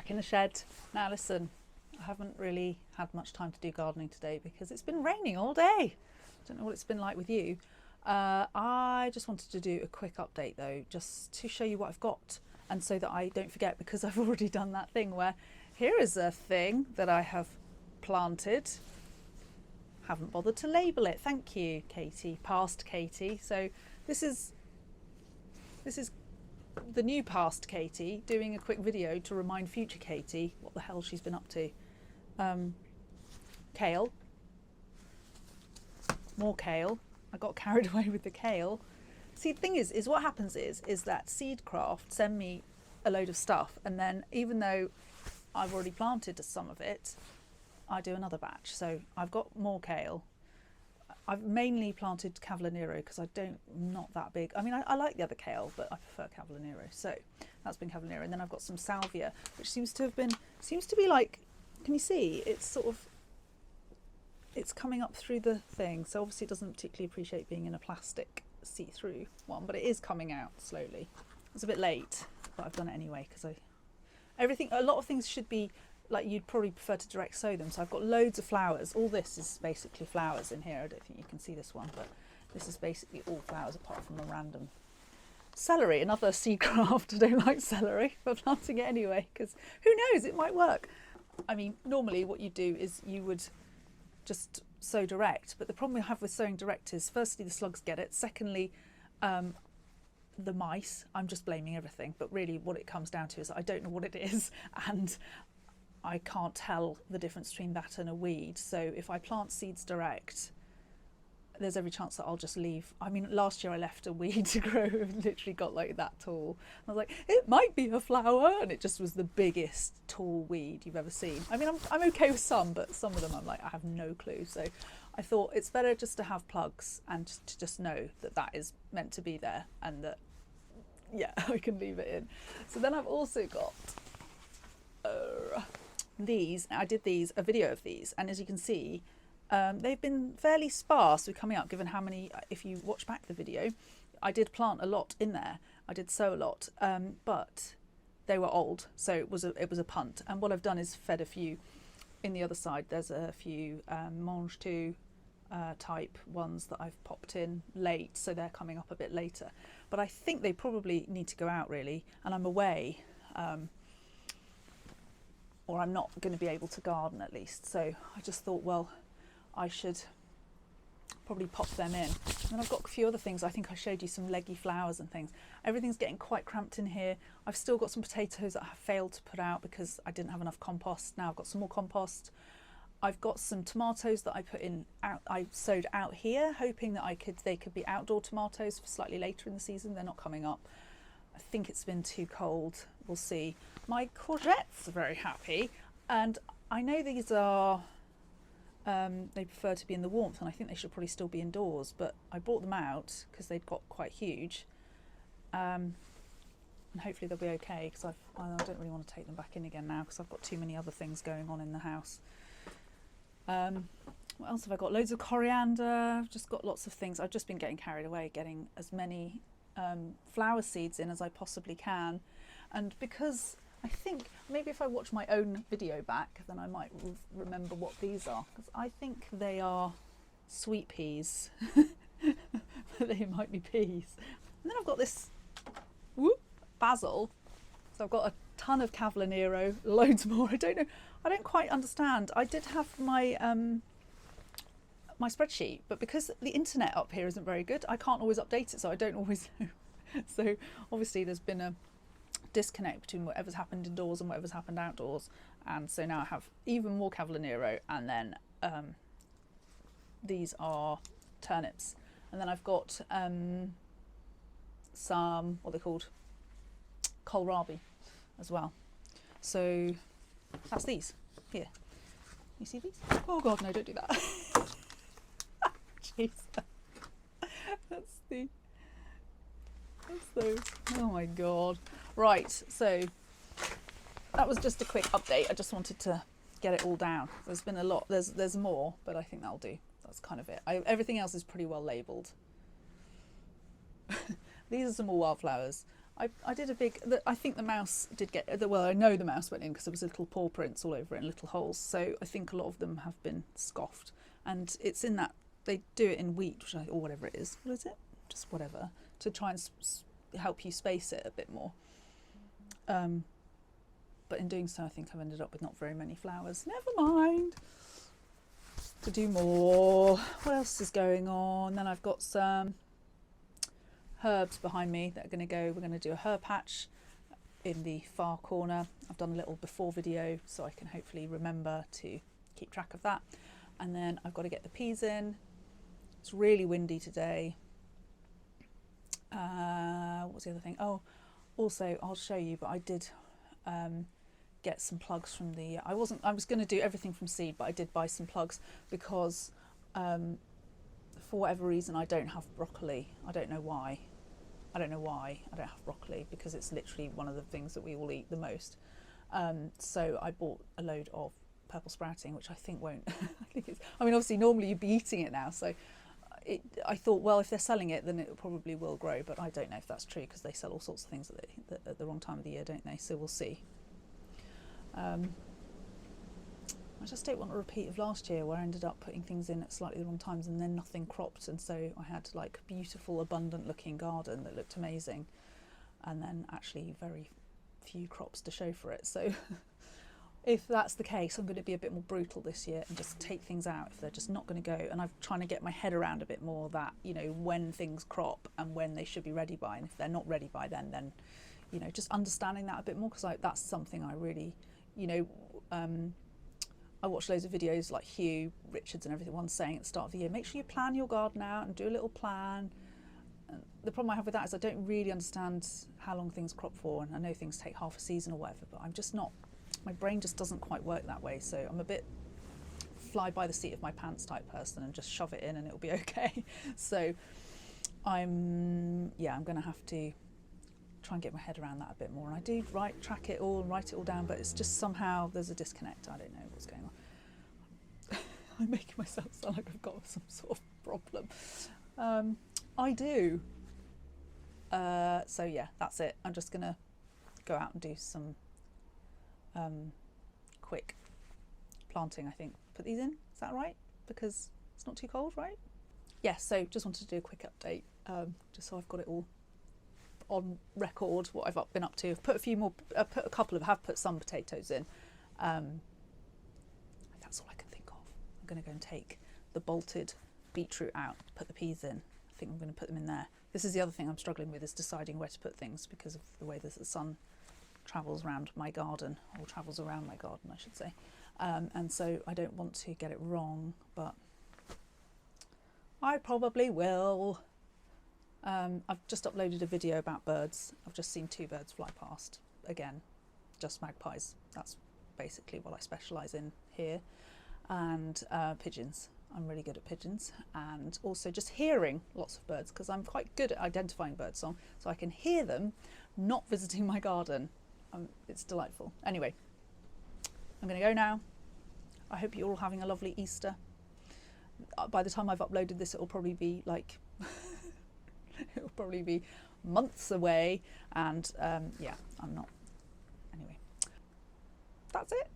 back in the shed. Now listen, I haven't really had much time to do gardening today because it's been raining all day. I don't know what it's been like with you. I just wanted to do a quick update though, just to show you what I've got, and so that I don't forget, because I've already done that thing where here is a thing that I have planted. Haven't bothered to label it. Thank you, Katie, past Katie. So this is the new past Katie doing a quick video to remind future Katie what the hell she's been up to. Kale, more kale. I got carried away with the kale. See, the thing is what happens is that Seedcraft send me a load of stuff, and then even though I've already planted some of it, I do another batch. So I've got more kale. I've mainly planted Cavallonero because not that big. I mean, I like the other kale, but I prefer Cavallonero. So that's been Cavallonero. And then I've got some salvia, which seems to be like, can you see? It's coming up through the thing. So obviously it doesn't particularly appreciate being in a plastic see-through one, but it is coming out slowly. It's a bit late, but I've done it anyway because a lot of things should be like you'd probably prefer to direct sow them. So I've got loads of flowers. All this is basically flowers in here. I don't think you can see this one, but this is basically all flowers apart from a random celery, another Seedcraft. I don't like celery, but planting it anyway because who knows, it might work. I mean, normally what you do is you would just sow direct, but the problem I have with sowing direct is firstly the slugs get it, secondly the mice. I'm just blaming everything, but really what it comes down to is I don't know what it is, and I can't tell the difference between that and a weed. So if I plant seeds direct, there's every chance that I'll just leave. I mean, last year I left a weed to grow. It literally got like that tall. I was like, it might be a flower, and it just was the biggest tall weed you've ever seen. I mean, I'm okay with some, but some of them I'm like, I have no clue. So I thought it's better just to have plugs and to just know that that is meant to be there, and that, yeah, I can leave it in. So then I've also got these. I did a video of these, and as you can see, they've been fairly sparse with coming up, given how many, if you watch back the video, I did plant a lot in there. I did sow a lot, but they were old, so it was a punt. And what I've done is fed a few in the other side. There's a few mange tout type ones that I've popped in late, so they're coming up a bit later. But I think they probably need to go out really, and I'm away. Or I'm not going to be able to garden at least. So I just thought, well, I should probably pop them in. And then I've got a few other things. I think I showed you some leggy flowers and things. Everything's getting quite cramped in here. I've still got some potatoes that I have failed to put out because I didn't have enough compost. Now I've got some more compost. I've got some tomatoes that I put in I sowed out here, hoping that they could be outdoor tomatoes for slightly later in the season. They're not coming up. I think it's been too cold. We'll see. My courgettes are very happy, and I know these are they prefer to be in the warmth, and I think they should probably still be indoors, but I brought them out because they'd got quite huge, and hopefully they'll be okay, because I don't really want to take them back in again now because I've got too many other things going on in the house. What else have I got? Loads of coriander. I've just got lots of things. I've just been getting carried away, getting as many flower seeds in as I possibly can, and because I think maybe if I watch my own video back, then I might remember what these are, because I think they are sweet peas. They might be peas. And then I've got this basil. So I've got a ton of Cavallonero, loads more. I don't quite understand. I did have my my spreadsheet, but because the internet up here isn't very good, I can't always update it, so I don't always know. So obviously there's been a disconnect between whatever's happened indoors and whatever's happened outdoors, and so now I have even more Cavallonero, and then these are turnips, and then I've got some, what are they called, kohlrabi as well. So that's these here. You see these? Oh god, no, don't do that. Jeez. That's those. Oh my god. Right, so that was just a quick update. I just wanted to get it all down. There's been a lot. There's more, but I think that'll do. That's kind of it. Everything else is pretty well labelled. These are some more wildflowers. I did a big, I think the mouse did get, well, I know the mouse went in because there was little paw prints all over it and little holes. So I think a lot of them have been scoffed. And it's in that, they do it in wheat, or whatever it is. What is it? Just whatever. To try and help you space it a bit more. But in doing so, I think I've ended up with not very many flowers. Never mind. To do more. What else is going on? Then I've got some herbs behind me that are going to go. We're going to do a herb patch in the far corner. I've done a little before video so I can hopefully remember to keep track of that. And then I've got to get the peas in. It's really windy today. What was the other thing? Oh, also I'll show you, but I did get some plugs from the, I was going to do everything from seed, but I did buy some plugs because for whatever reason I don't have broccoli. I don't know why I don't have broccoli, because it's literally one of the things that we all eat the most. So I bought a load of purple sprouting, which I think won't I mean, obviously normally you'd be eating it now, so I thought, well, if they're selling it then it probably will grow, but I don't know if that's true because they sell all sorts of things at the wrong time of the year, don't they? So we'll see. I just don't want a repeat of last year where I ended up putting things in at slightly the wrong times and then nothing cropped, and so I had like a beautiful abundant looking garden that looked amazing and then actually very few crops to show for it. So if that's the case, I'm going to be a bit more brutal this year and just take things out if they're just not going to go. And I'm trying to get my head around a bit more that, you know, when things crop and when they should be ready by, and if they're not ready by then, you know, just understanding that a bit more, because that's something I really, you know, I watch loads of videos like Hugh Richards and everyone saying at the start of the year, make sure you plan your garden out and do a little plan. And the problem I have with that is I don't really understand how long things crop for, and I know things take half a season or whatever, but I'm just not, my brain just doesn't quite work that way. So I'm a bit fly by the seat of my pants type person and just shove it in and it'll be okay. So I'm going to have to try and get my head around that a bit more. And I do track it all and write it all down, but it's just somehow there's a disconnect. I don't know what's going on. I'm making myself sound like I've got some sort of problem. I do. So yeah, that's it. I'm just gonna go out and do some quick planting, I think. Put these in, is that right? Because it's not too cold, right? Yeah, so just wanted to do a quick update, just so I've got it all on record, what I've been up to. I've put a few more, have put some potatoes in. That's all I can think of. I'm going to go and take the bolted beetroot out, put the peas in. I think I'm going to put them in there. This is the other thing I'm struggling with, is deciding where to put things because of the way that the sun travels around my garden, or travels around my garden, I should say. And so I don't want to get it wrong, but I probably will. I've just uploaded a video about birds. I've just seen 2 birds fly past. Again, just magpies. That's basically what I specialise in here. And pigeons. I'm really good at pigeons. And also just hearing lots of birds, because I'm quite good at identifying birdsong, so I can hear them not visiting my garden. It's delightful. Anyway, I'm going to go now. I hope you're all having a lovely Easter. By the time I've uploaded this, it'll probably be like it'll probably be months away, and yeah, I'm not. Anyway, that's it.